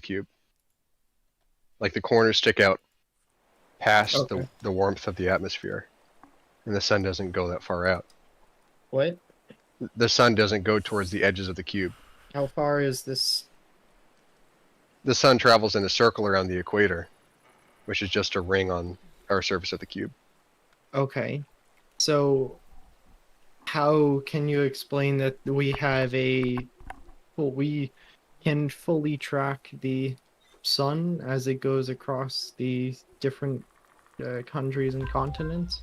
cube. Like the corners stick out past Okay. the warmth of the atmosphere, and the sun doesn't go that far out. What? The sun doesn't go towards the edges of the cube. How far is this? The sun travels in a circle around the equator, which is just a ring on our surface of the cube. Okay. So, how can you explain that we have we can fully track the sun as it goes across the different countries and continents?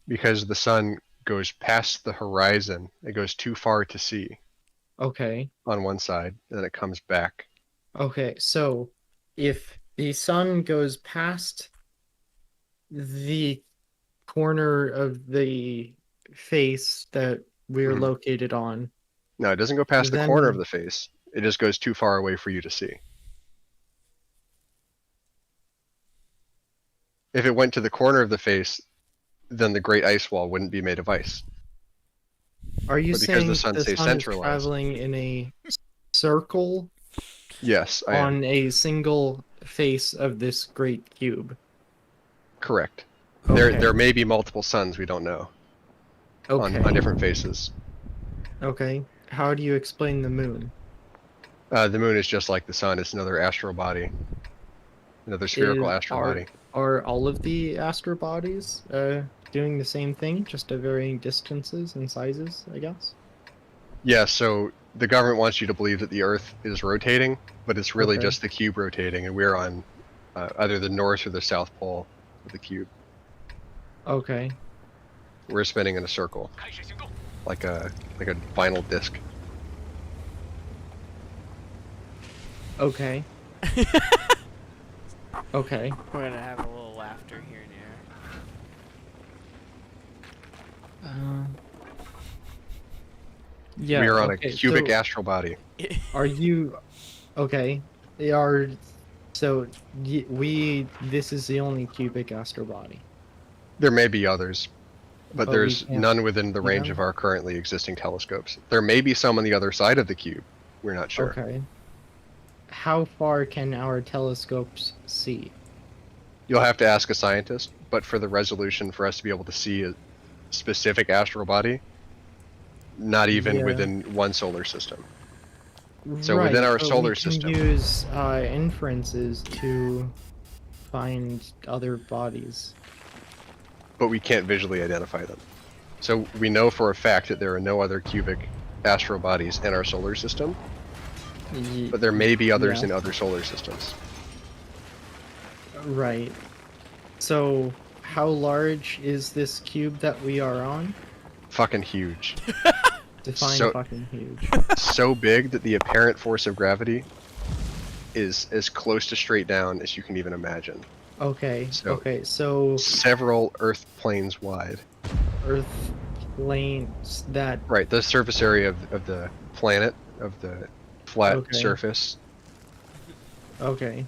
Because the sun goes past the horizon, it goes too far to see Okay. on one side, and then it comes back. Okay. So, if the sun goes past the corner of the face that we're Mhm. located on, No, it doesn't go past the corner of then the face. It just goes too far away for you to see. If it went to the corner of the face, then the Great Ice Wall wouldn't be made of ice. are you But because saying the sun the stays sun is centralized, traveling in a circle yes, I am. on a single face of this great cube? Correct. Okay. There may be multiple suns we don't know on Okay. different faces. Okay. How do you explain the moon? The moon is just like the sun. It's another astral body, another spherical Is astral body. are all of the astro bodies doing the same thing, just at varying distances and sizes, I guess? Yeah, so the government wants you to believe that the Earth is rotating, but it's really Okay. just the cube rotating, and we're on either the north or the south pole of the cube. Okay. We're spinning in a circle, like a vinyl disc. Okay. Okay. We're gonna have a little laughter here and Yeah. We are on okay, a cubic so astral body. there. are you okay? They are. So this is the only cubic astro body. There may be others, but But we there's can't none within the see range them? of our currently existing telescopes. There may be some on the other side of the cube. We're not sure. Okay. How far can our telescopes see? You'll have to ask a scientist, but for the resolution for us to be able to see a specific astral body, not even Yeah. within one solar system. So Right, within our but solar we can system, use inferences to find other bodies. but we can't visually identify them. So we know for a fact that there are no other cubic astral bodies in our solar system, but there may be others Yeah. in other solar systems. Right. So, how large is this cube that we are on? Fucking huge. Define So- fucking huge. So big that the apparent force of gravity is as close to straight down as you can even imagine. Okay. So- Okay. So Several Earth planes wide. Earth planes that. Right, the surface area of the planet, of the flat Okay. surface. Okay.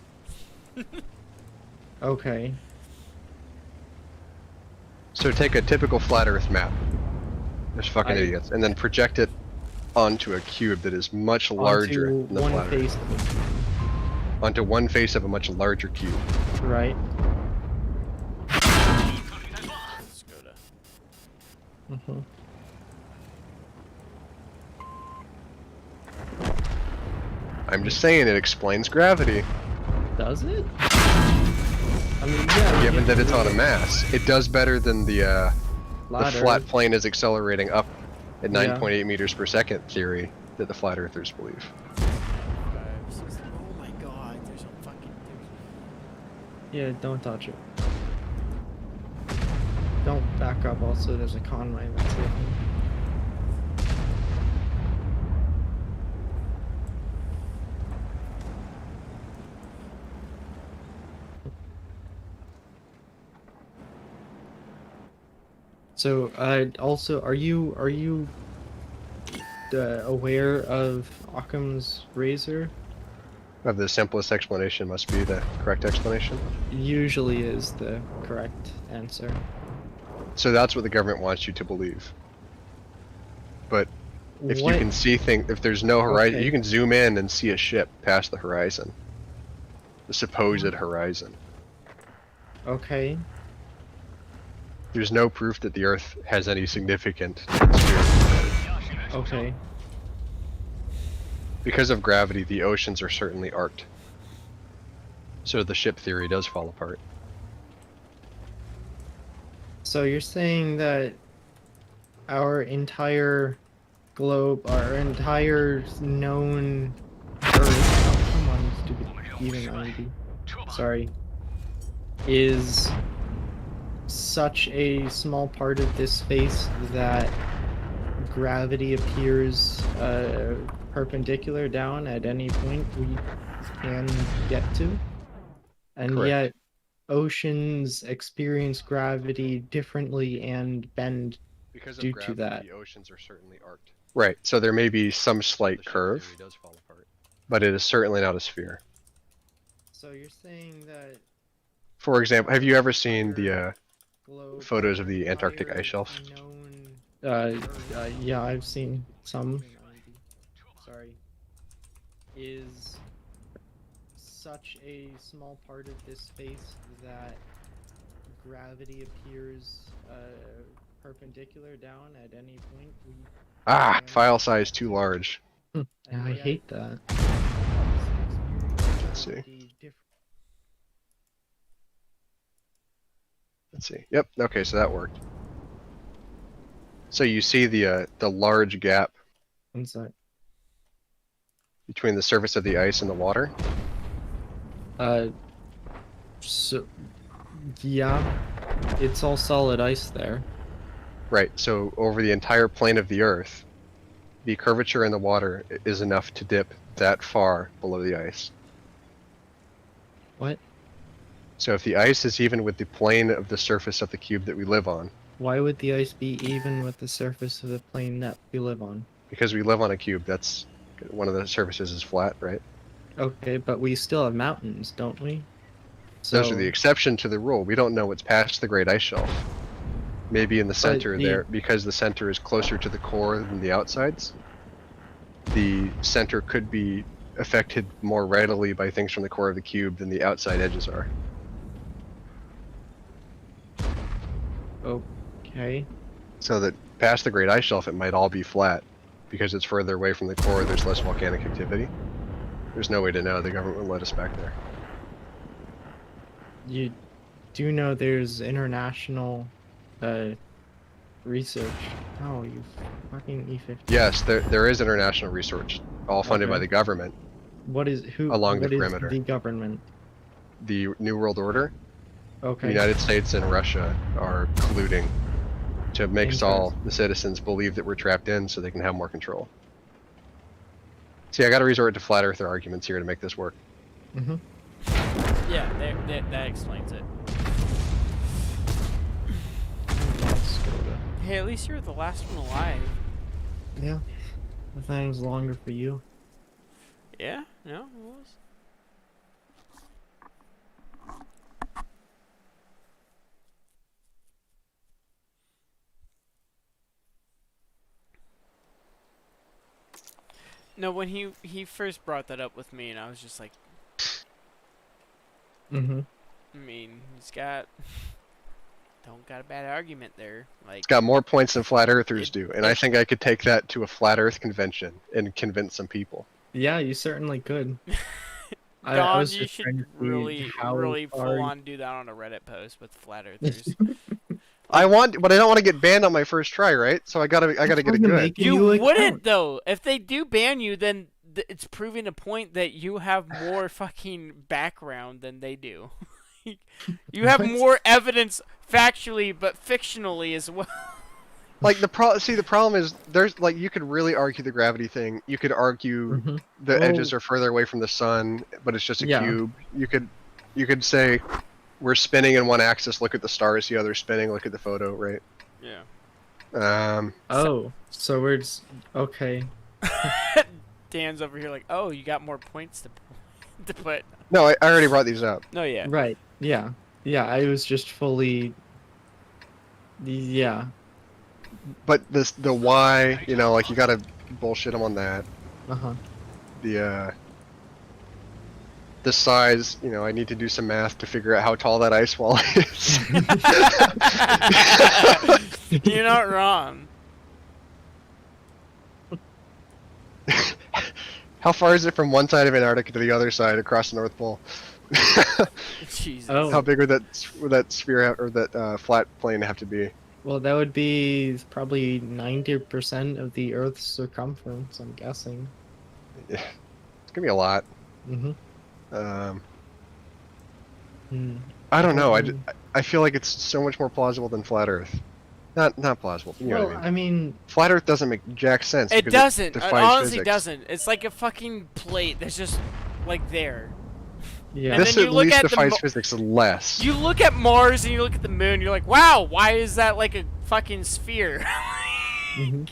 Okay. So take a typical flat Earth map. There's fucking I- idiots. And then project it onto a cube that is much larger Onto than the one flat Earth. face. Onto one face of a much larger cube. Right. Let's go to. Mm-hmm. I'm just saying it explains gravity. Does it? I mean, yeah. Given that it's on a mass. It does better than the flat Earth. plane is accelerating up at Yeah. 9.8 meters per second theory that the flat earthers believe. 5, 6, oh my god, there's a fucking. Yeah, don't touch it. Don't back up. Also, there's a convoy that's here. So, also, are you aware of Occam's razor? Of the simplest explanation must be the correct explanation. Usually is the correct answer. So that's what the government wants you to believe. But If what? you can see things, if there's no horizon, Okay. you can zoom in and see a ship past the horizon. The supposed horizon. Okay. There's no proof that the Earth has any significant atmosphere. Okay. Because of gravity, the oceans are certainly arced. So the ship theory does fall apart. So you're saying that our entire globe, our entire known Earth, oh, come on, you stupid even ID. Sorry, is such a small part of this space that gravity appears perpendicular down at any point we can get to, and Correct. yet oceans experience gravity differently and bend Because due of to gravity, that. the oceans are certainly arced. Right, so there may be some slight curve, does fall apart, but it is certainly not a sphere. So you're saying that, For example, have you ever seen the globe, photos of the Antarctic entire ice shelf? known yeah, I've seen some. Sorry, is such a small part of this space that gravity appears perpendicular down at any point we Ah, can file size too large. Yeah, I hate that. Let's see. Let's see. Yep. Okay, so that worked. So you see the large gap Inside. between the surface of the ice and the water. So yeah, it's all solid ice there. Right. So over the entire plane of the Earth, the curvature in the water is enough to dip that far below the ice. What? So if the ice is even with the plane of the surface of the cube that we live on, Why would the ice be even with the surface of the plane that we live on? because we live on a cube, that's one of the surfaces is flat, right? Okay, but we still have mountains, don't we? Those are the exception to the rule. We don't know what's past the Great Ice Shelf. Maybe in the center there, because the center is closer to the core than the outsides, the center could be affected more readily by things from the core of the cube than the outside edges are. Okay. So that past the Great Ice Shelf, it might all be flat. Because it's further away from the core, there's less volcanic activity. There's no way to know. The government wouldn't let us back there. You do know there's international research. Oh, you fucking E50. Yes, there is international research, all funded by Okay. the government. What is who? Along the what is perimeter. the government? The New World Order, the Okay. United States and Russia are colluding to make us all, the citizens, believe that we're trapped in so they can have more control. See, I gotta resort to flat earther arguments here to make this work. Mm-hmm. Yeah, that explains it. Hey, at least you're the last one alive. Yeah. The thing's longer for you. Yeah, no, it was. No, when he first brought that up with me, and I was just like, Mm-hmm. I mean, he's got don't got a bad argument there. Like, It's got more points than flat earthers It- do, and I think I could take that to a flat earth convention and convince some people. Yeah, you certainly could. I Don, was you just trying should to see really how far full on do that on a Reddit post with flat earthers. I want, but I don't want to get banned on my first try, right? So I gotta get it Trying to good. make You you wouldn't account. though. If they do ban you, then it's proving a point that you have more fucking background than they do. You have What? more evidence factually, but fictionally as well. Like the problem is there's like you could really argue the gravity thing. You could argue Mhm. the Well- edges are further away from the sun, but it's just a Yeah. cube. You could say we're spinning in one axis. Look at the stars. See how they're spinning. Look at the photo, right? Yeah. Oh, so we're just okay. Dan's over here like, oh, you got more points to put. No, I already brought these up. No, yeah. Right. Yeah. Yeah, I was just fully. Yeah. But the why, like you gotta bullshit him on that. Uh-huh. The size, you know, I need to do some math to figure out how tall that ice wall is. You're not wrong. How far is it from one side of Antarctica to the other side across the North Pole? Jesus. Oh. How big would that sphere or that flat plane have to be? Well, that would be probably 90% of the Earth's circumference, I'm guessing. Yeah, it's gonna be a lot. Mm-hmm. I don't know. I feel like it's so much more plausible than flat Earth. Not plausible. You know Well, what I mean? I mean, Flat Earth doesn't make jack sense. It because doesn't. It defies honestly physics. doesn't. It's like a fucking plate that's just like there. yeah. And This then you at look least at the defies mo- physics less. You look at Mars and you look at the moon. You're like, wow, why is that like a fucking sphere? Mm-hmm.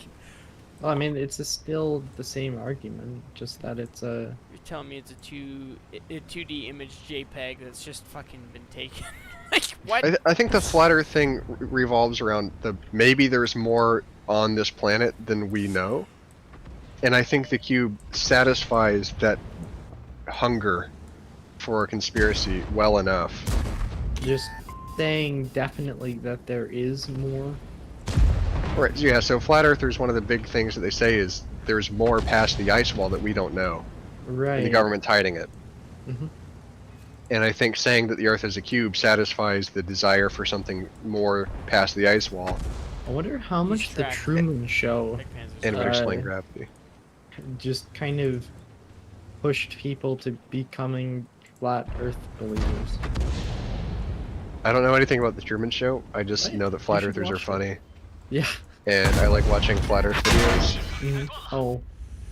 Well, I mean, it's still the same argument, just that it's a... You're telling me it's a 2D image JPEG that's just fucking been taken. Like, what? I think the flat Earth thing revolves around maybe there's more on this planet than we know, and I think the cube satisfies that hunger for a conspiracy well enough. Just saying definitely that there is more. Right, yeah, so flat earthers, one of the big things that they say is there's more past the ice wall that we don't know, Right. and the government's hiding it. Mm-hmm. And I think saying that the Earth is a cube satisfies the desire for something more past the ice wall. I wonder how He's much the tracked. Truman Show And would Uh, explain gravity. just kind of pushed people to becoming flat Earth believers. I don't know anything about the Truman Show. I just Right. know that You flat should earthers are watch it. funny, Yeah. and I like watching flat Earth videos. Mm-hmm. Oh,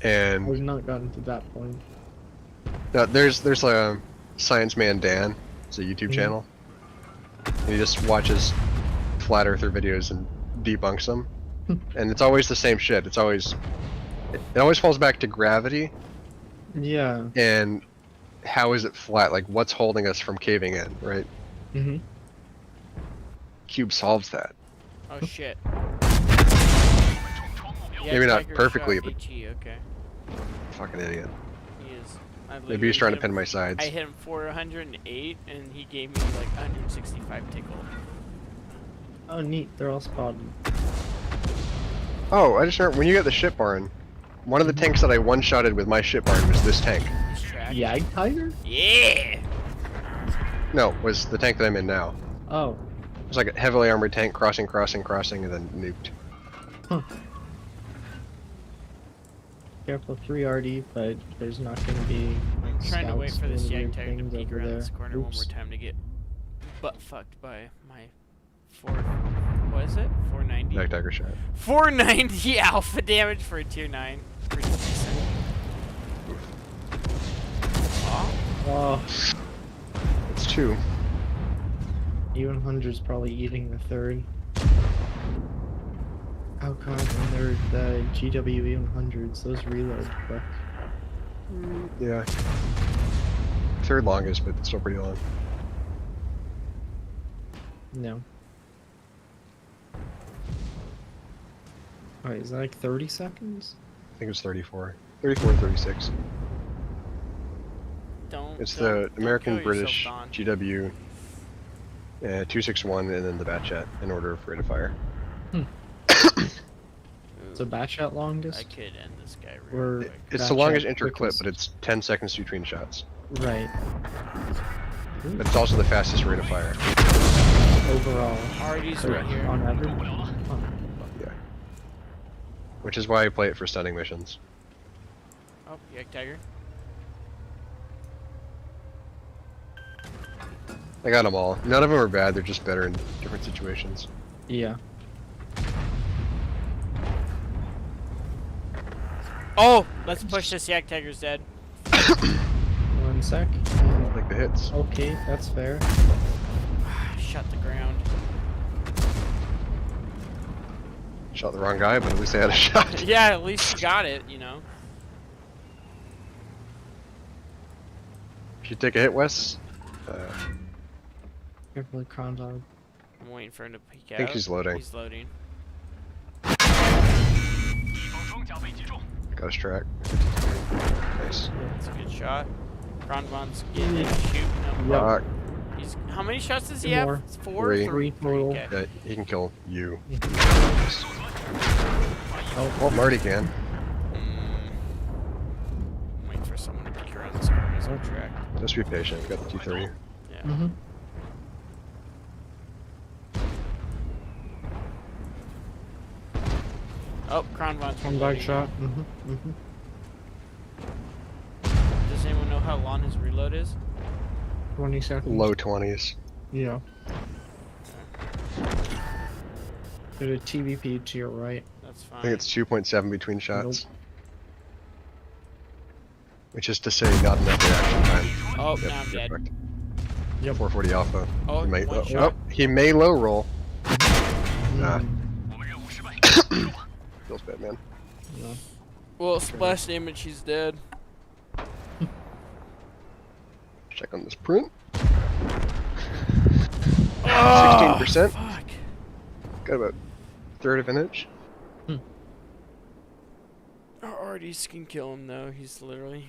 And we've not gotten to that point. no, there's a Science Man Dan. It's a YouTube Mhm. channel. And he just watches flat earther videos and debunks them, and it's always the same shit. It always falls back to gravity Yeah. and how is it flat? Like what's holding us from caving in, right? Mm-hmm. Cube solves that. Oh shit. Maybe not Tiger perfectly, shot but- HE, okay. Fucking idiot. He is. I Maybe literally he's trying to hit pin him- my sides. I hit him 408 and he gave me like 165 tickle. Oh, neat. They're all spotted. Oh, I just remember when you got the ship barn. One of the tanks that I one-shotted with my ship barn was this tank. He's tracked. Yag Tiger? Yeah! No, was the tank that I'm in now. Oh. It was like a heavily armored tank crossing, and then nuked. Huh. Careful 3RD, but there's not going to be like, I'm trying to wait scouts for this doing Yak weird Tiger to things peek over around there. this corner one more Oops. time to get butt fucked by my what is it? 490? Night Tiger shot. 490 alpha damage for a tier 9. Pretty decent. Aw. Oh, It's two. even 100's probably eating the third. Oh god, and they're the GW 100s, those reload quick. Yeah. Third longest, but still pretty long. No. Wait, is that like 30 seconds? I think it's 34. 34 or 36. It's the American British GW 261 and then the Batchat in order of rate of fire. So Batchat longest? I could end this guy Or- real quick. It's the Batchat longest interclip, quickest. but it's 10 seconds between shots. Right. But it's also the fastest rate of fire. Overall. Artie's Or right here. on average? Oh. Yeah. Which is why I play it for stunning missions. Oh, Yak Tiger. I got them all. None of them are bad, they're just better in different situations. Yeah. Oh! Let's push this. Yak Tiger's dead. 1 sec. I like the hits. Okay, that's fair. Shut the ground. Shot the wrong guy, but at least I had a shot. Yeah, at least you got it, you know. If you take a hit, Wes, Careful with Condog. I'm waiting for him to peek out. I think he's loading. He's loading. Ghost track. Nice. That's a good shot. Kronvon's getting shooting him. Yep. Fuck. He's, how many shots does he Two have? more. Four? Three. Three total. Okay. Yeah, he can kill you. Oh, Well, Marty can. Wait for someone to peek around this corner as we track. Just be patient. We got the T3. Yeah. mm-hmm. Oh, Kronvon's One back shot. Does anyone know how long his reload is? 20 seconds. Low 20s. Yeah. There's a TVP to your right. That's fine. I think it's 2.7 between shots. Nope. Which is to say, not enough reaction time. Oh, Yep, now I'm you're dead. correct. Yep. 440 alpha. Oh, he may, one shot. he may low roll. Nah. Mm, Feels bad, man. no. Well, splash damage, he's dead. Check on this print. Oh, 16%. fuck. Got about a third of an inch. Our artists can kill him though. He's literally.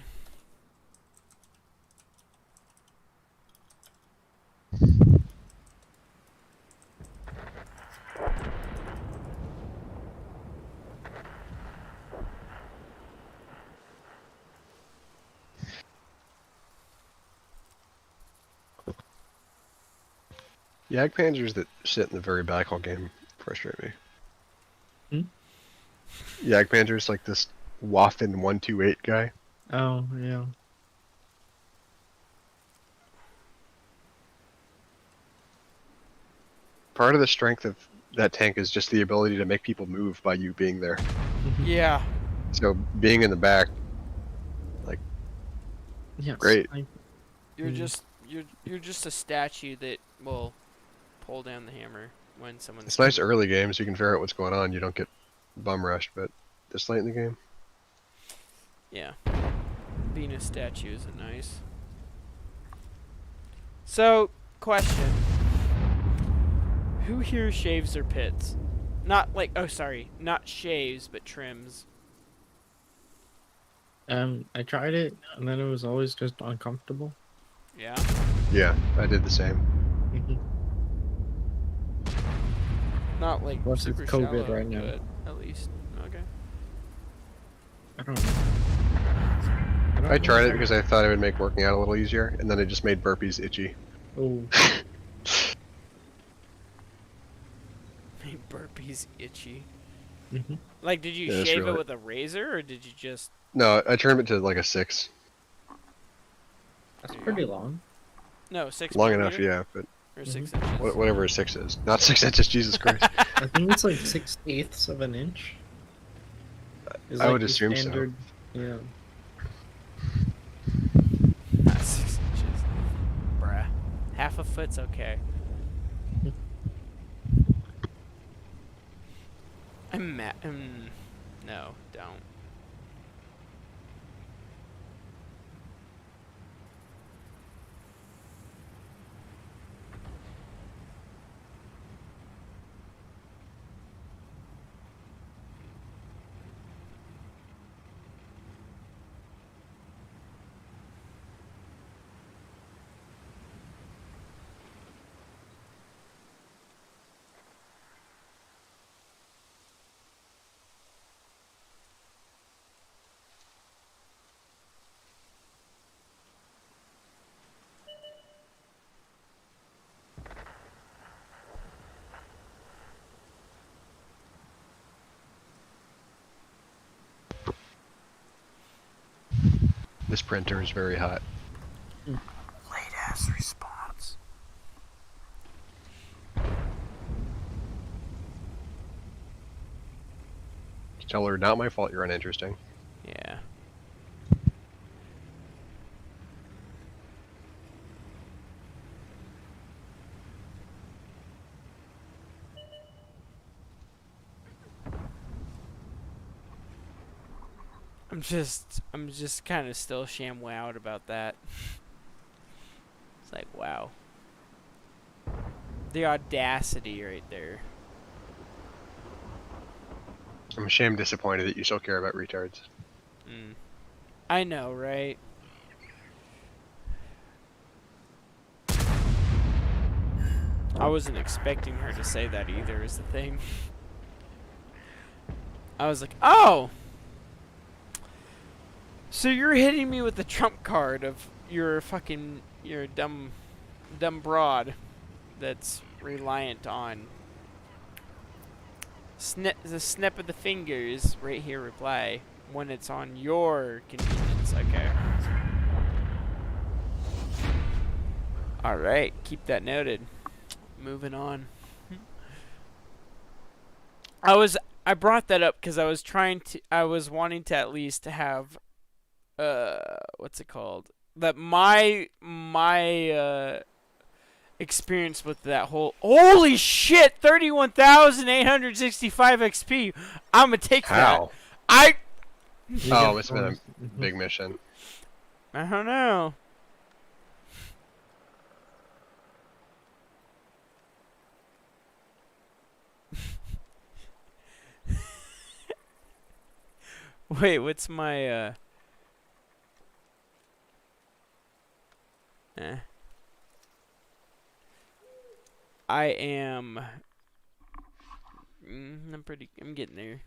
Jagdpanzers that sit in the very back all game frustrate me. Hmm? Jagdpanzers like this Waffen 128 guy. Oh, yeah. Part of the strength of that tank is just the ability to make people move by you being there. Yeah. So being in the back, Yes, Great. You're Hmm. just you're just a statue that will pull down the hammer when someone's. it's nice early games. You can figure out what's going on. You don't get bum rushed, but this late in the game, Yeah. Being a statue isn't nice. So, question. Who here shaves their pits? Not like, oh sorry, not shaves, but trims. I tried it, and then it was always just uncomfortable. Yeah. yeah, I did the same. Not like Plus it's super COVID shallow, right now. but at least. Okay. I don't know. I tried it because I thought it would make working out a little easier, and then it just made burpees itchy. Oh, Made burpees itchy. mhm. Like, did you Yeah, that's shave it really- with a razor, or did you just? No, I turned it to like a 6. That's pretty long. No, 6 Long enough, millimeter? yeah, but Or 6 Mhm. inches. whatever a 6 is. Not 6 inches, Jesus Christ. I think it's like 6/8 of an inch. Is I like would the assume so. standard, yeah. Not 6 inches. Bruh. Half a foot's okay. I'm mad. No, don't. This printer is very hot. Late ass response. Tell her, not my fault, you're uninteresting. Yeah. I'm just kind of still wowed about that. It's like, wow. The audacity right there. I'm ashamed disappointed that you still care about retards. I know, right? I wasn't expecting her to say that either, is the thing. I was like, oh! So you're hitting me with the trump card of your dumb broad that's reliant on the snap of the fingers right here reply when it's on your convenience. Okay. Alright, keep that noted. Moving on. I brought that up because I was wanting to at least have what's it called? That my experience with that whole holy shit 31,865 XP. I'm gonna take How? that. Oh, it's been a big mission. I don't know. Wait, what's my I am I'm getting there.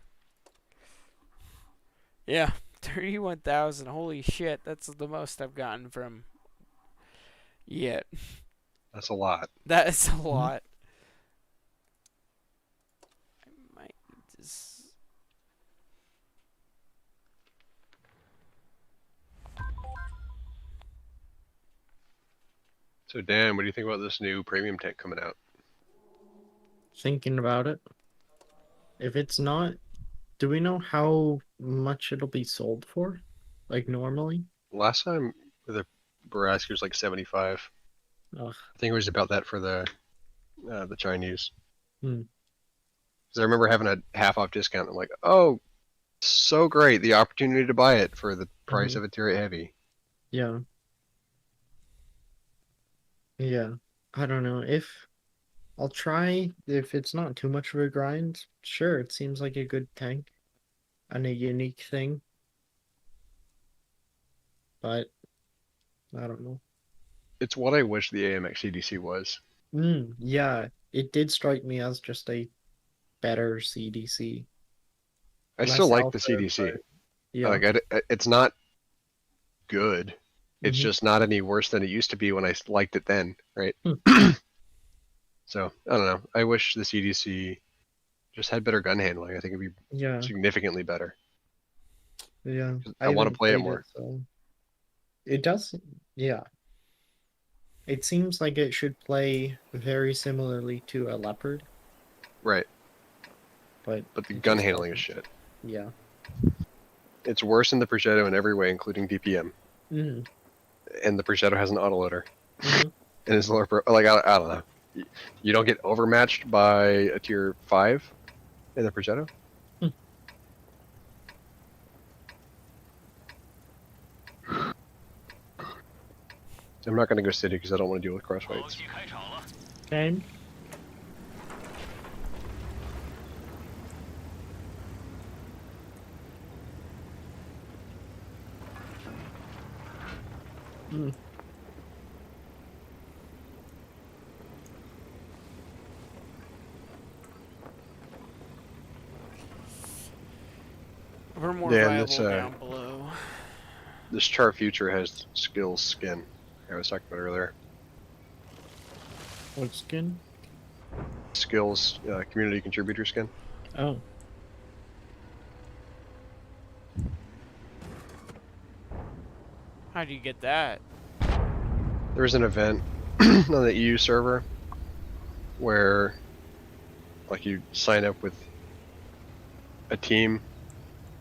Yeah, 31,000. Holy shit, that's the most I've gotten from yet. That's a lot. That is a lot. I might just... So Dan, what do you think about this new premium tank coming out? Thinking about it. If it's not, do we know how much it'll be sold for? Like normally? Last time the Baraski was like 75. Ugh. I think it was about that for the Chinese. Hmm. Because I remember having a half off discount. I'm like, oh, so great, the opportunity to buy it for the price of a tier 8 heavy. Yeah. Yeah. I don't know. I'll try, if it's not too much of a grind, sure, it seems like a good tank and a unique thing. But I don't know. It's what I wish the AMX CDC was. Yeah, it did strike me as just a better CDC. I still like the CDC. Yeah. Like, it's not good. It's just not any worse than it used to be when I liked it then, right? So, I don't know. I wish the CDC just had better gun handling. I think it'd be significantly better. Yeah. I want to play it more. So. It does, yeah. It seems like it should play very similarly to a Leopard. Right. But the gun handling is shit. Yeah. It's worse than the Progetto in every way, including DPM. And the Progetto has an autoloader. And it's lower like, I don't know. You don't get overmatched by a tier 5 in the Progetto? I'm not going to go city because I don't want to deal with crossfights. Same. We're more viable down below. This chart future has skills skin. I was talking about earlier. What skin? Skills, community contributor skin. Oh. How do you get that? There was an event on the EU server where, like, you sign up with a team,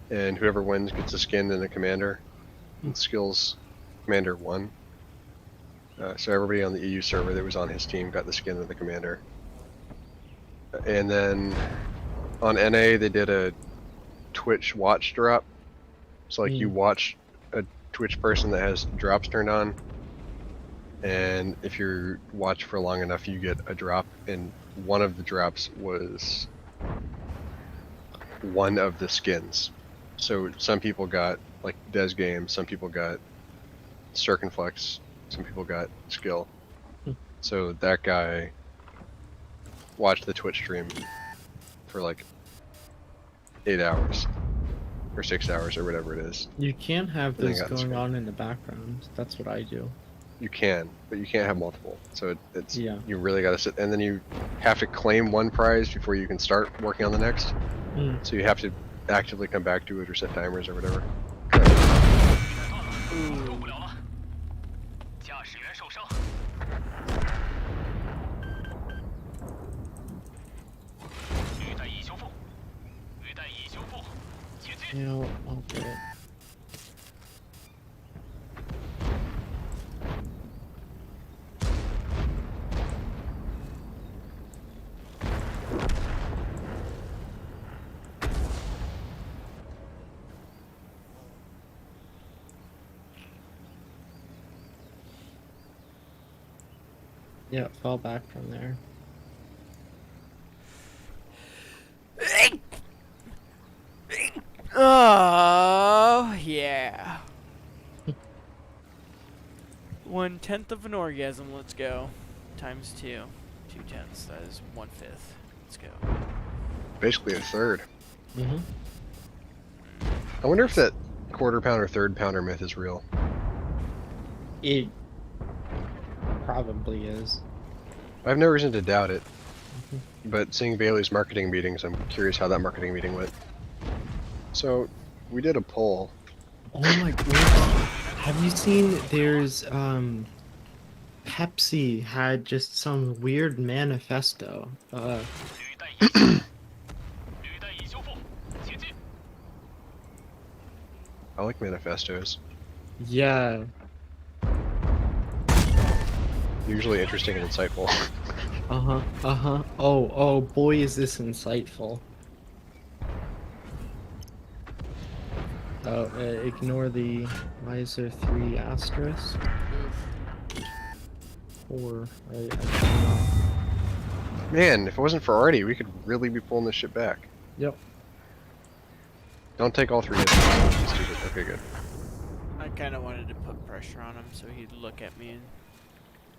and whoever wins gets a skin and a commander. And skills commander 1. So everybody on the EU server that was on his team got the skin of the commander. And then on NA they did a Twitch watch drop. So like you watch a Twitch person that has drops turned on, and if you watch for long enough you get a drop, and one of the drops was one of the skins. So some people got like Des game. Some people got circumflex. Some people got skill. So that guy watched the Twitch stream for like 8 hours or 6 hours or whatever it is. You can have And then those got the going screen. on in the background. That's what I do. You can, but you can't have multiple. So it's Yeah. you really got to sit, and then you have to claim one prize before you can start working on the next. Mm. So you have to actively come back to it or set timers or whatever. ，Ooh. 不了了，驾驶员受伤。履带已修复，履带已修复，前进。 You know, I'll get it. Yeah, it fell back from there. Oh yeah. 1/10 of an orgasm. Let's go. Times 2. 2/10. That is 1/5. Let's go. Basically a third. Mm-hmm. I wonder if that quarter pounder, third pounder myth is real. It probably is. I have no reason to doubt it. Mhm. But seeing Bailey's marketing meetings, I'm curious how that marketing meeting went. So, we did a poll. Oh my god. Have you seen there's Pepsi had just some weird manifesto. 履带已修复，履带已修复，前进。 I like manifestos. Yeah. Usually interesting and insightful. Uh-huh. Uh-huh. Oh boy, is this insightful. Oh, ignore the why is there 3 asterisks? Or I don't know. Man, if it wasn't for Artie, we could really be pulling this shit back. Yep. Don't take all 3 hits. That's stupid. Okay, good. I kind of wanted to put pressure on him so he'd look at me. And...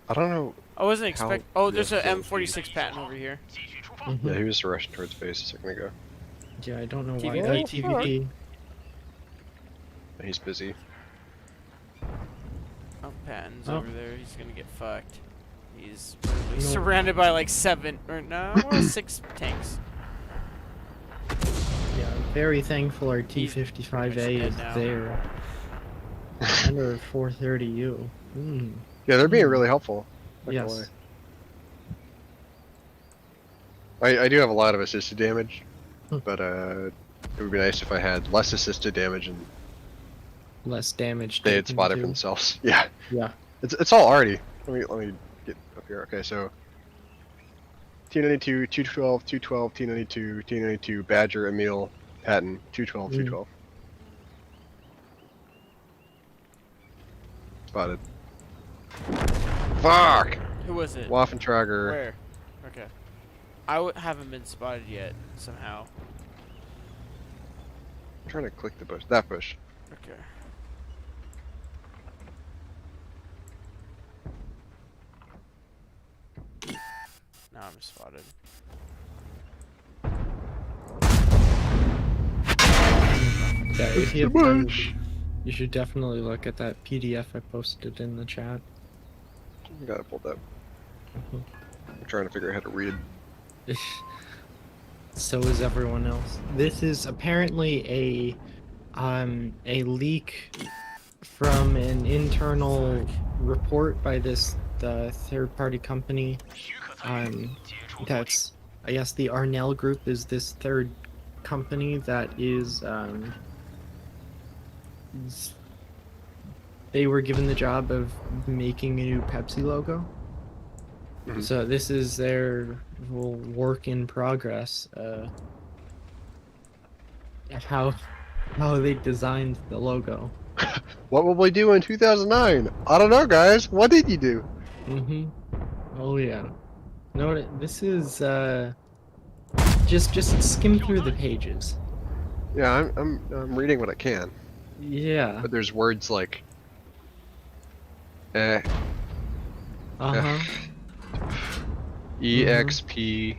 I don't know. I wasn't How expect. Oh, there's this an feels M46 patent over here. 继续出发。 Mhm. Yeah, he was rushing towards base a second ago. Yeah, I don't know why. TVP? TVP. He's busy. Oh, patent's Oh. over there. He's gonna get fucked. He's really No. surrounded by like 7 or no, 6 tanks. Yeah, very thankful our He's pretty T55A much dead is now. there. Under 430U. Hmm. Yeah, they're being really helpful. Not gonna Yes. lie. I do have a lot of assisted damage, Hmm. but it would be nice if I had less assisted damage and Less damage. they had taken spotted too. for themselves. Yeah, Yeah. it's all Artie. Let me get up here. Okay, so T92, 212, 212, T92, T92, Badger, Emil, Patton, 212, 212. Spotted. Fuck! Who was it? Waffentrager. Where? Okay. Haven't been spotted yet somehow. I'm trying to click the bush. That bush. Okay. Now I'm spotted. Yeah, if you the have time, bush. you should definitely look at that PDF I posted in the chat. You gotta pull that. Mhm. I'm trying to figure out how to read. So is everyone else. This is apparently a leak from an internal report by this third-party company. 许可参与，解除作业。 That's, I guess, the Arnell Group is this third company that is they were given the job of making a new Pepsi logo. Mhm. So this is their work in progress. How they designed the logo. What will we do in 2009? I don't know, guys. What did you do? Mm-hmm. Oh yeah. No, this is just skim through the pages. Yeah, I'm reading what I can. Yeah. But there's words like eh, Uh-huh. EXPLORES,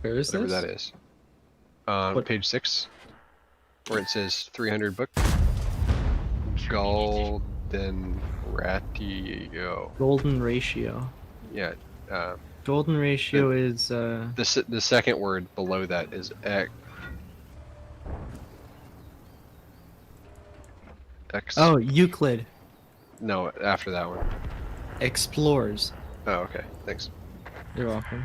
Where is whatever this? that is. What? Page 6, where it says 300 book. Golden ratio. Golden ratio. Yeah. Golden ratio is The second word below that is X. oh, Euclid. No, after that one. Explores. Oh, okay. Thanks. You're welcome.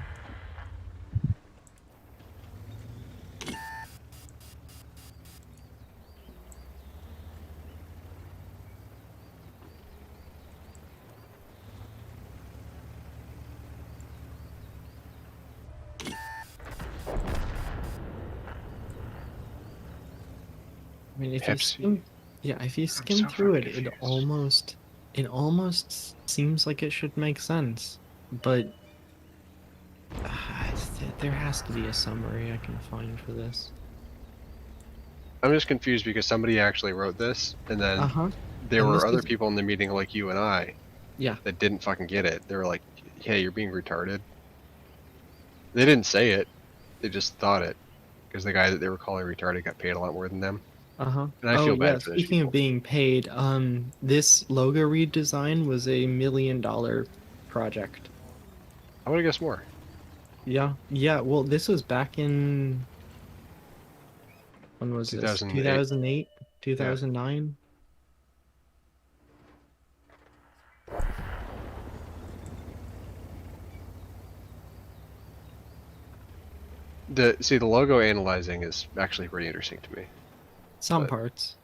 I mean, if you Pepsi. skim, yeah, if you skim so through it, fucking it almost seems like it should make sense, but there has to be a summary I can find for this. I'm just confused because somebody actually wrote this, and then Uh-huh. there And were this other was- people in the meeting like you and I Yeah. that didn't fucking get it. They were like, hey, you're being retarded. They didn't say it. They just thought it. Because the guy that they were calling retarded got paid a lot more than them. Uh-huh. And I Oh, feel bad yeah, for those speaking people. of being paid, this logo redesign was $1 million project. I would have guessed more. Yeah. Yeah, well, this was back in when was this? 2008. 2008, 2009? See, the logo analyzing is actually pretty interesting to me. Some But- parts.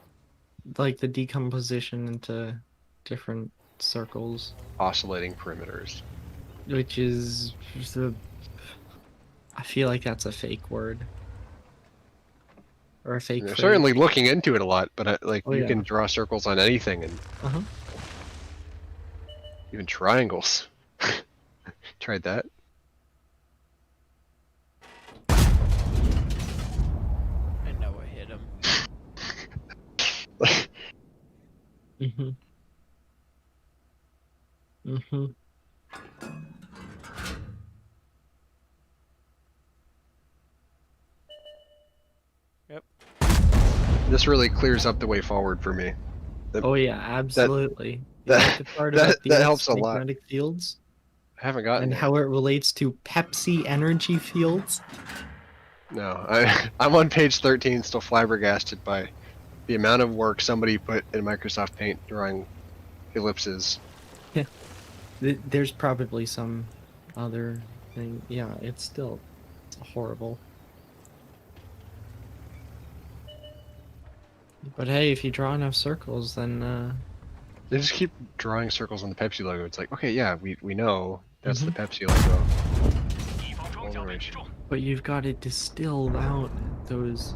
Like the decomposition into different circles, Oscillating perimeters. which is the I feel like that's a fake word. Or a fake They're phrase. certainly looking into it a lot, but like Oh, you yeah. can draw circles on anything, and Uh-huh. even triangles. Tried that. I know I hit him. Mm-hmm. Mm-hmm. This really clears up the way forward for me. Oh yeah, absolutely. that- You like the part that- about the that Earth's helps a lot. magnetic fields I haven't gotten and there. how it relates to Pepsi energy fields? No, I'm on page 13, still flabbergasted by the amount of work somebody put in Microsoft Paint drawing ellipses. There's probably some other thing. Yeah, it's still horrible. But hey, if you draw enough circles, then They just keep drawing circles on the Pepsi logo. It's like, okay, yeah, we know that's the Mhm. Pepsi logo. 敌方装甲被击中， but you've got to distill out those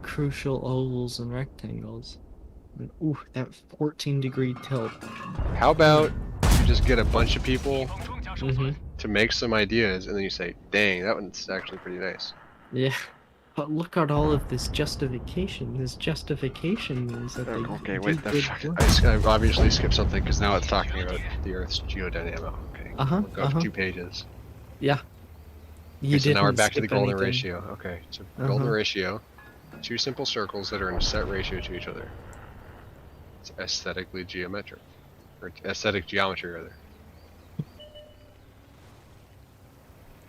crucial ovals and rectangles. And, ooh, that 14-degree tilt. How about you just get a bunch of people 敌方装甲受 Mhm. 损， to make some ideas, and then you say, dang, that one's actually pretty nice. Yeah. But look at all of this justification. This justification means that they Okay, do wait, the good fuck. work. I obviously skipped something because now it's talking about the Earth's geodynamo. Okay, Uh-huh, we'll go uh-huh. 2 pages. Yeah. Okay, so now we're didn't back to the skip golden anything. ratio. Okay, so golden Uh-huh. ratio, 2 simple circles that are in a set ratio to each other. It's aesthetically geometric, or aesthetic geometry rather.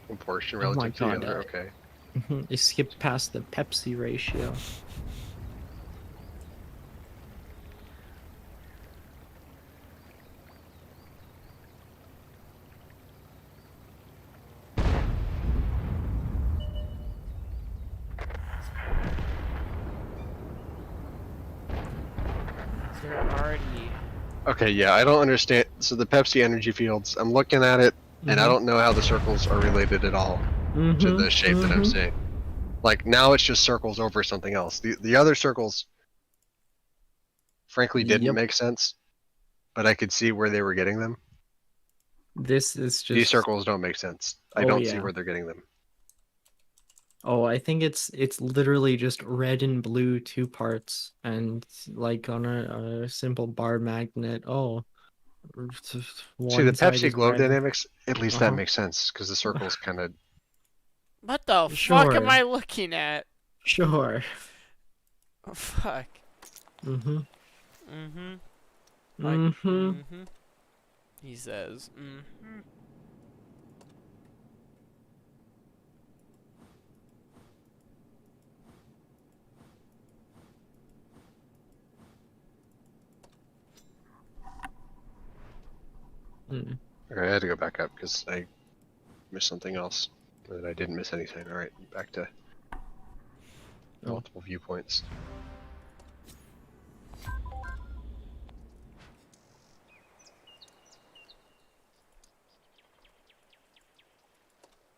One portion Oh my relative to the God, other. Okay. You skipped past the Pepsi ratio. They're already. Okay, yeah, I don't understand. So the Pepsi energy fields, I'm looking at it, and I Mhm. don't know how the circles are related at all to Mhm, the shape that I'm mhm. seeing. Like now it's just circles over something else. The other circles, frankly, didn't Yep. make sense, but I could see where they were getting them. This is just These circles don't make sense. I Oh, don't see yeah. where they're getting them. Oh, I think it's literally just red and blue 2 parts, and like on a simple bar magnet. Oh, See, the one side Pepsi is globe red. dynamics, at least that Uh-huh. makes sense, because the circle's kind of... What the fuck am Sure. I looking at? Sure. Oh, fuck. Mm-hmm. Mm-hmm. Like, Mm-hmm. mm-hmm. He says, mm-hmm. Mm. Okay, I had to go back up, because I missed something else. But I didn't miss anything. Alright, back to Oh. multiple viewpoints.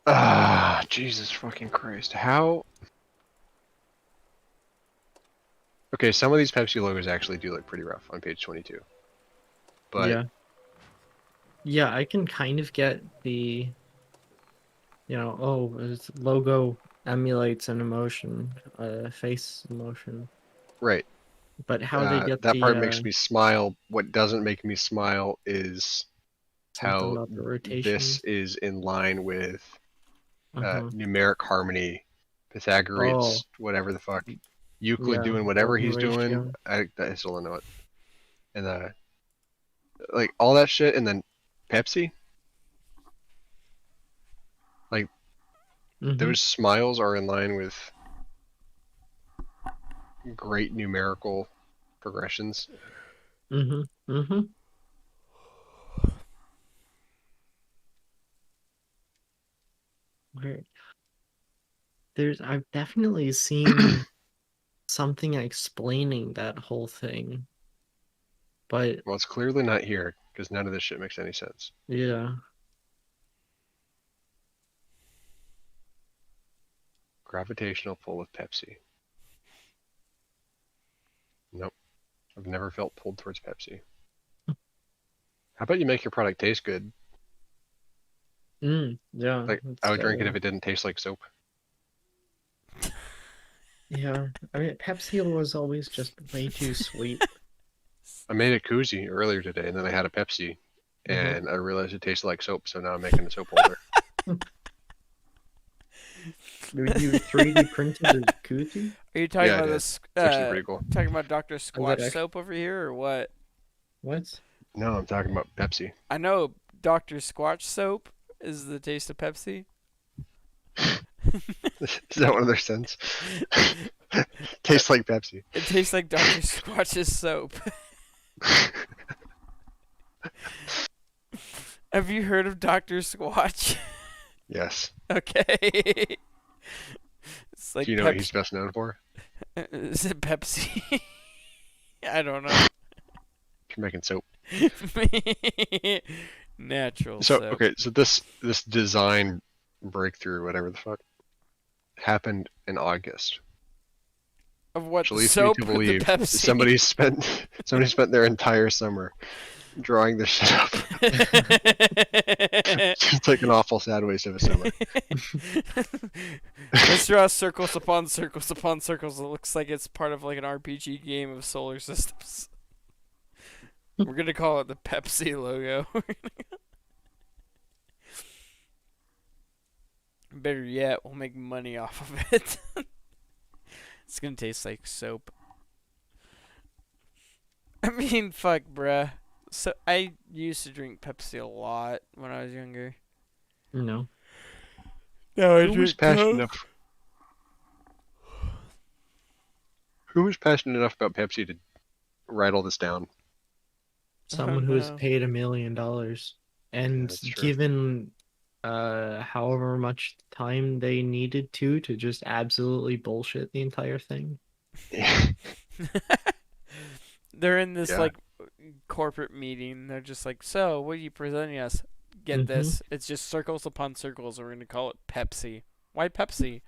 Ah, Jesus fucking Christ. How... Okay, some of these Pepsi logos actually do look pretty rough on page 22. But Yeah. Yeah, I can kind of get the, its logo emulates an emotion, face emotion. right, But how they get that the part makes me smile. What doesn't make me smile is something how about the rotation. this is in line with Uh-huh. numeric harmony, Oh, Pythagoreans, whatever the fuck, Euclid yeah, doing whatever golden he's doing. ratio. I still don't know it. And like all that shit, and then Pepsi, like Mm-hmm. those smiles are in line with great numerical progressions. Mm-hmm. Mm-hmm. Right. I've definitely seen something explaining that whole thing, but Well, it's clearly not here because none of this shit makes any sense. yeah. Gravitational pull of Pepsi. Nope. I've never felt pulled towards Pepsi. How about you make your product taste good? Yeah, Like, I it's would drink it if it didn't taste like soap. yeah. I mean, Pepsi was always just way too sweet. I made a koozie earlier today, and then I had a Pepsi, Mhm. and I realized it tasted like soap, so now I'm making a soap holder. You 3D printed a koozie? Are you talking Yeah, I about did. this? It's actually pretty cool. Talking about Dr. Is Squatch it soap over here, or what? What? No, I'm talking about Pepsi. I know Dr. Squatch soap is the taste of Pepsi. Is that one of their scents? Tastes like Pepsi. It tastes like Dr. Squatch's soap. Have you heard of Dr. Squatch? Yes. Okay. It's like Do you know what he's best known for? Is it Pepsi? I don't know. For making soap. Natural So soap. okay, so this design breakthrough, whatever the fuck, happened in August. Of what, Which the leads me soap to or the believe Pepsi? somebody spent their entire summer drawing this shit up. It's like an awful sad waste of a summer. Let's draw circles upon circles upon circles. It looks like it's part of like an RPG game of solar systems. We're gonna call it the Pepsi logo. Better yet, we'll make money off of it. It's gonna taste like soap. I mean, fuck, bruh. So I used to drink Pepsi a lot when I was younger. No. No, I Who was passionate enough? Who was passionate enough about Pepsi to write all this down? Someone who has no. paid $1 million and that's true. given however much time they needed to just absolutely bullshit the entire thing. Yeah. They're in this Yeah. like corporate meeting. They're just like, so what are you presenting us? Get this. It's just circles upon circles, and we're gonna call it Pepsi. Why Pepsi?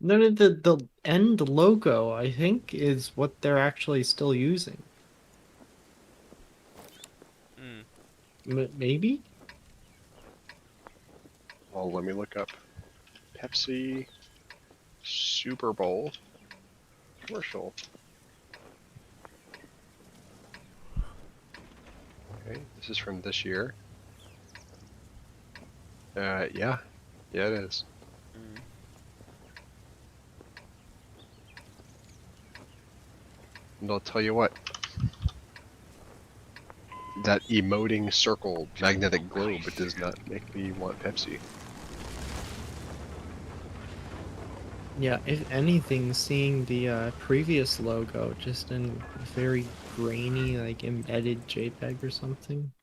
No, the end logo, I think, is what they're actually still using. Maybe? Well, let me look up Pepsi Super Bowl commercial. Okay, this is from this year. Yeah. Yeah, it is. Mm. And I'll tell you what. That emoting circle magnetic globe does not make me want Pepsi. Yeah, if anything, seeing the previous logo just in very grainy, like embedded JPEG or something.